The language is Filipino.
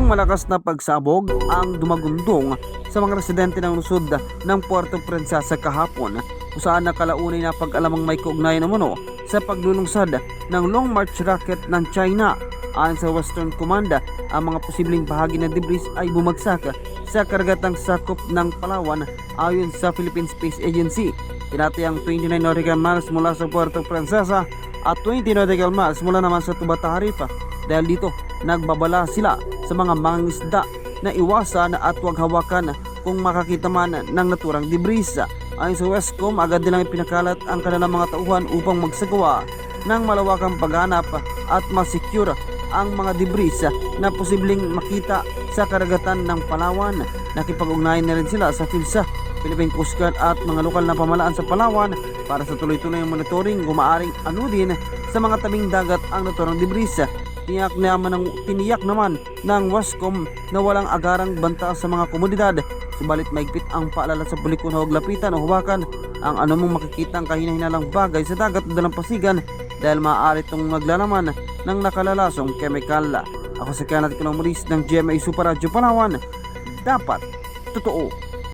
malakas na pagsabog ang dumagundong sa mga residente ng lungsod ng Puerto Princesa kahapon, kung saan nakalaunay na pag-alamang may kaugnayan umano sa paglulungsad ng Long March rocket ng China. Ayon sa Western Command, ang mga posibleng bahagi ng debris ay bumagsak sa karagatang sakop ng Palawan. Ayon sa Philippine Space Agency, tinatayang 29 nautical miles mula sa Puerto Princesa at 20 nautical miles mula naman sa Tubata Harip. Dahil dito, nagbabala sila sa mga mangingisda na iwasan at huwag hawakan kung makakita man ng naturang debris. Ayon sa Westcom, agad nilang ipinakalat ang kanilang mga tauhan upang magsagawa ng malawakang paghanap at masecure ang mga debris na posibleng makita sa karagatan ng Palawan. Nakipag-ugnayan na rin sila sa PhilSA, Philippine Coast Guard at mga lokal na pamahalaan sa Palawan para sa tuloy-tuloy monitoring kung maaaring din sa mga tabing dagat ang naturang debris. Tiniyak naman ng Wascom na walang agarang banta sa mga komunidad, subalit maigpit ang paalala sa publiko na huwag lapitan o hawakan ang anumang makikitang kahina-hinalang bagay sa dagat o dalampasigan dahil maaari itong maglalaman ng nakalalasong kemikal. Ako si Kenneth Maurice ng GMA Super Radio Palawan. Dapat totoo.